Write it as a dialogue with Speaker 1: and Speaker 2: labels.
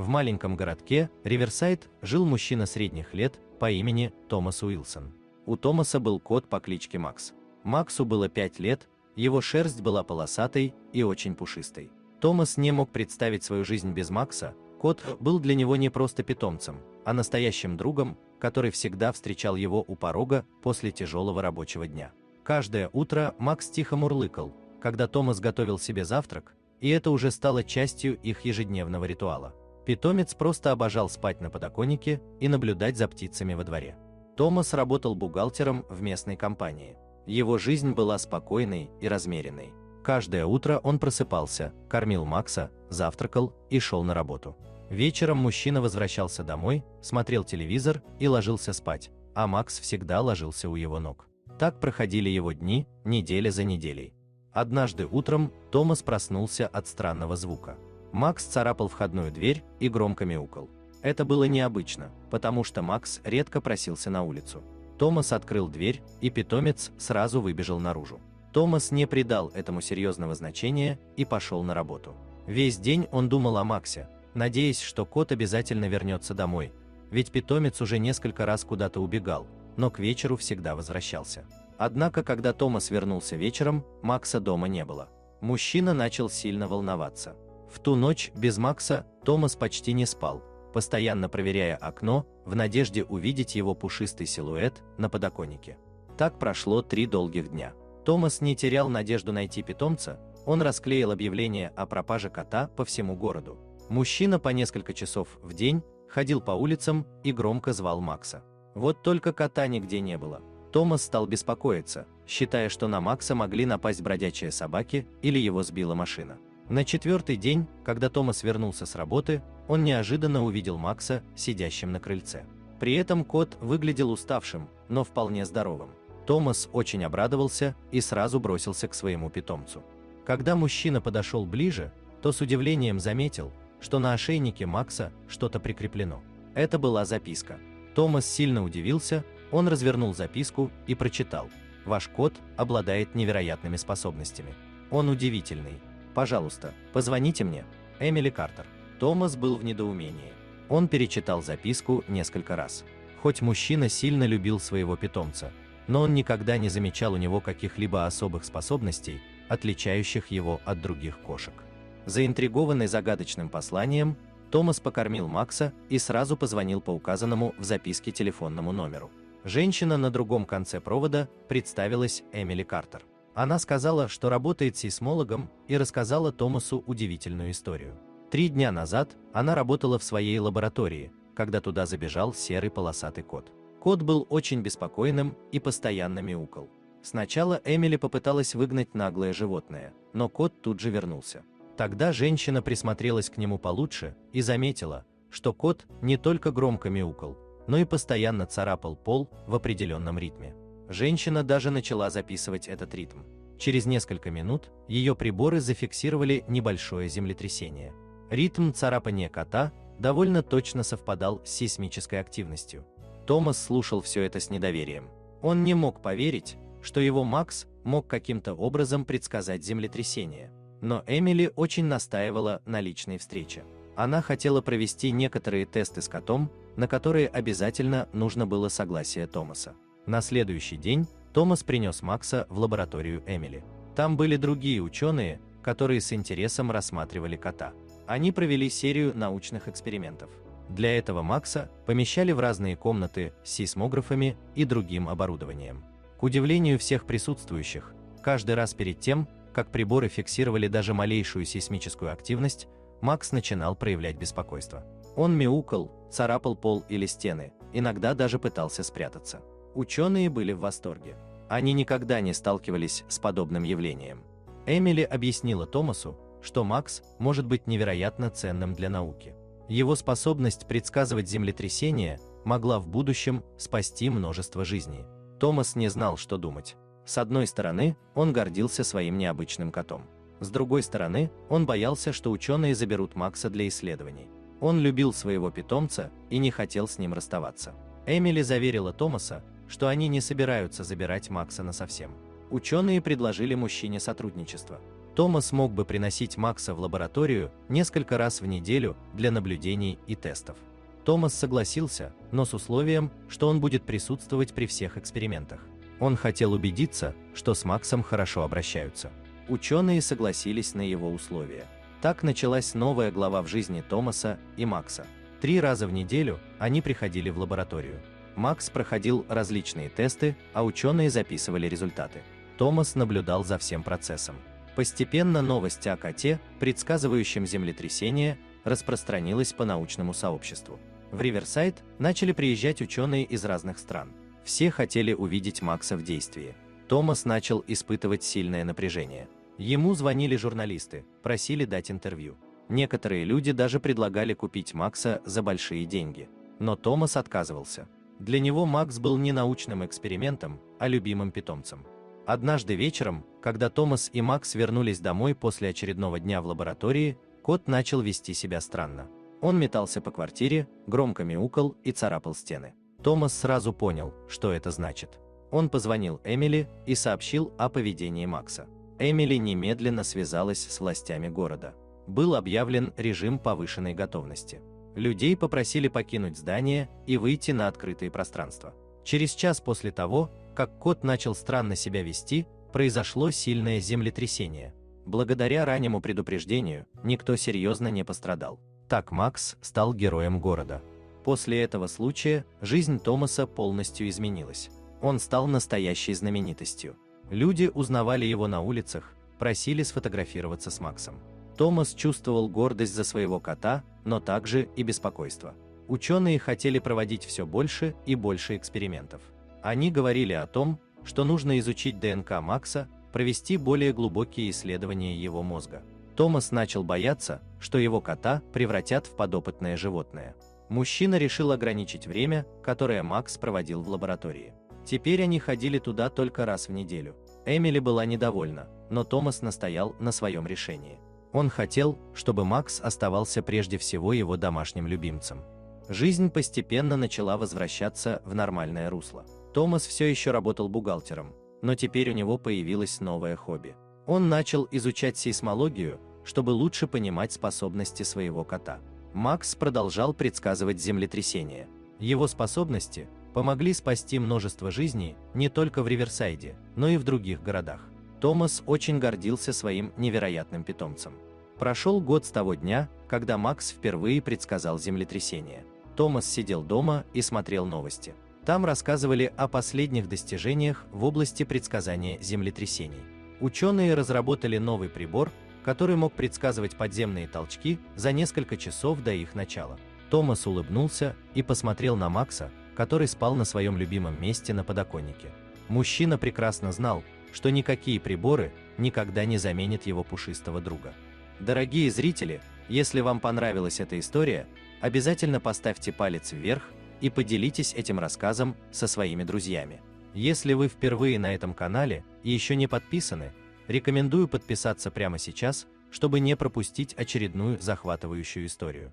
Speaker 1: В маленьком городке Риверсайд жил мужчина средних лет по имени Томас Уилсон. У Томаса был кот по кличке Макс. Максу было 5 лет, его шерсть была полосатой и очень пушистой. Томас не мог представить свою жизнь без Макса. Кот был для него не просто питомцем, а настоящим другом, который всегда встречал его у порога после тяжелого рабочего дня. Каждое утро Макс тихо мурлыкал, когда Томас готовил себе завтрак, и это уже стало частью их ежедневного ритуала. Питомец просто обожал спать на подоконнике и наблюдать за птицами во дворе. Томас работал бухгалтером в местной компании. Его жизнь была спокойной и размеренной. Каждое утро он просыпался, кормил Макса, завтракал и шел на работу. Вечером мужчина возвращался домой, смотрел телевизор и ложился спать, а Макс всегда ложился у его ног. Так проходили его дни, неделя за неделей. Однажды утром Томас проснулся от странного звука. Макс царапал входную дверь и громко мяукал. Это было необычно, потому что Макс редко просился на улицу. Томас открыл дверь, и питомец сразу выбежал наружу. Томас не придал этому серьезного значения и пошел на работу. Весь день он думал о Максе, надеясь, что кот обязательно вернется домой, ведь питомец уже несколько раз куда-то убегал, но к вечеру всегда возвращался. Однако, когда Томас вернулся вечером, Макса дома не было. Мужчина начал сильно волноваться. В ту ночь без Макса Томас почти не спал, постоянно проверяя окно, в надежде увидеть его пушистый силуэт на подоконнике. Так прошло 3 долгих дня. Томас не терял надежду найти питомца, он расклеил объявление о пропаже кота по всему городу. Мужчина по несколько часов в день ходил по улицам и громко звал Макса. Вот только кота нигде не было. Томас стал беспокоиться, считая, что на Макса могли напасть бродячие собаки или его сбила машина. На 4-й день, когда Томас вернулся с работы, он неожиданно увидел Макса, сидящим на крыльце. При этом кот выглядел уставшим, но вполне здоровым. Томас очень обрадовался и сразу бросился к своему питомцу. Когда мужчина подошел ближе, то с удивлением заметил, что на ошейнике Макса что-то прикреплено. Это была записка. Томас сильно удивился, он развернул записку и прочитал: «Ваш кот обладает невероятными способностями. Он удивительный. Пожалуйста, позвоните мне. Эмили Картер». Томас был в недоумении. Он перечитал записку несколько раз. Хоть мужчина сильно любил своего питомца, но он никогда не замечал у него каких-либо особых способностей, отличающих его от других кошек. Заинтригованный загадочным посланием, Томас покормил Макса и сразу позвонил по указанному в записке телефонному номеру. Женщина на другом конце провода представилась Эмили Картер. Она сказала, что работает сейсмологом, и рассказала Томасу удивительную историю. 3 дня назад она работала в своей лаборатории, когда туда забежал серый полосатый кот. Кот был очень беспокойным и постоянно мяукал. Сначала Эмили попыталась выгнать наглое животное, но кот тут же вернулся. Тогда женщина присмотрелась к нему получше и заметила, что кот не только громко мяукал, но и постоянно царапал пол в определенном ритме. Женщина даже начала записывать этот ритм. Через несколько минут ее приборы зафиксировали небольшое землетрясение. Ритм царапания кота довольно точно совпадал с сейсмической активностью. Томас слушал все это с недоверием. Он не мог поверить, что его Макс мог каким-то образом предсказать землетрясение. Но Эмили очень настаивала на личной встрече. Она хотела провести некоторые тесты с котом, на которые обязательно нужно было согласие Томаса. На следующий день Томас принес Макса в лабораторию Эмили. Там были другие ученые, которые с интересом рассматривали кота. Они провели серию научных экспериментов. Для этого Макса помещали в разные комнаты с сейсмографами и другим оборудованием. К удивлению всех присутствующих, каждый раз перед тем, как приборы фиксировали даже малейшую сейсмическую активность, Макс начинал проявлять беспокойство. Он мяукал, царапал пол или стены, иногда даже пытался спрятаться. Ученые были в восторге. Они никогда не сталкивались с подобным явлением. Эмили объяснила Томасу, что Макс может быть невероятно ценным для науки. Его способность предсказывать землетрясения могла в будущем спасти множество жизней. Томас не знал, что думать. С одной стороны, он гордился своим необычным котом. С другой стороны, он боялся, что ученые заберут Макса для исследований. Он любил своего питомца и не хотел с ним расставаться. Эмили заверила Томаса, что они не собираются забирать Макса насовсем. Ученые предложили мужчине сотрудничество. Томас мог бы приносить Макса в лабораторию несколько раз в неделю для наблюдений и тестов. Томас согласился, но с условием, что он будет присутствовать при всех экспериментах. Он хотел убедиться, что с Максом хорошо обращаются. Ученые согласились на его условия. Так началась новая глава в жизни Томаса и Макса. 3 раза в неделю они приходили в лабораторию. Макс проходил различные тесты, а ученые записывали результаты. Томас наблюдал за всем процессом. Постепенно новость о коте, предсказывающем землетрясение, распространилась по научному сообществу. В Риверсайд начали приезжать ученые из разных стран. Все хотели увидеть Макса в действии. Томас начал испытывать сильное напряжение. Ему звонили журналисты, просили дать интервью. Некоторые люди даже предлагали купить Макса за большие деньги. Но Томас отказывался. Для него Макс был не научным экспериментом, а любимым питомцем. Однажды вечером, когда Томас и Макс вернулись домой после очередного дня в лаборатории, кот начал вести себя странно. Он метался по квартире, громко мяукал и царапал стены. Томас сразу понял, что это значит. Он позвонил Эмили и сообщил о поведении Макса. Эмили немедленно связалась с властями города. Был объявлен режим повышенной готовности. Людей попросили покинуть здание и выйти на открытые пространства. Через час после того, как кот начал странно себя вести, произошло сильное землетрясение. Благодаря раннему предупреждению, никто серьезно не пострадал. Так Макс стал героем города. После этого случая жизнь Томаса полностью изменилась. Он стал настоящей знаменитостью. Люди узнавали его на улицах, просили сфотографироваться с Максом. Томас чувствовал гордость за своего кота, но также и беспокойство. Ученые хотели проводить все больше и больше экспериментов. Они говорили о том, что нужно изучить ДНК Макса, провести более глубокие исследования его мозга. Томас начал бояться, что его кота превратят в подопытное животное. Мужчина решил ограничить время, которое Макс проводил в лаборатории. Теперь они ходили туда только раз в неделю. Эмили была недовольна, но Томас настоял на своем решении. Он хотел, чтобы Макс оставался прежде всего его домашним любимцем. Жизнь постепенно начала возвращаться в нормальное русло. Томас все еще работал бухгалтером, но теперь у него появилось новое хобби. Он начал изучать сейсмологию, чтобы лучше понимать способности своего кота. Макс продолжал предсказывать землетрясения. Его способности помогли спасти множество жизней не только в Риверсайде, но и в других городах. Томас очень гордился своим невероятным питомцем. Прошел год с того дня, когда Макс впервые предсказал землетрясение. Томас сидел дома и смотрел новости. Там рассказывали о последних достижениях в области предсказания землетрясений. Ученые разработали новый прибор, который мог предсказывать подземные толчки за несколько часов до их начала. Томас улыбнулся и посмотрел на Макса, который спал на своем любимом месте на подоконнике. Мужчина прекрасно знал, что никакие приборы никогда не заменят его пушистого друга. Дорогие зрители, если вам понравилась эта история, обязательно поставьте палец вверх и поделитесь этим рассказом со своими друзьями. Если вы впервые на этом канале и еще не подписаны, рекомендую подписаться прямо сейчас, чтобы не пропустить очередную захватывающую историю.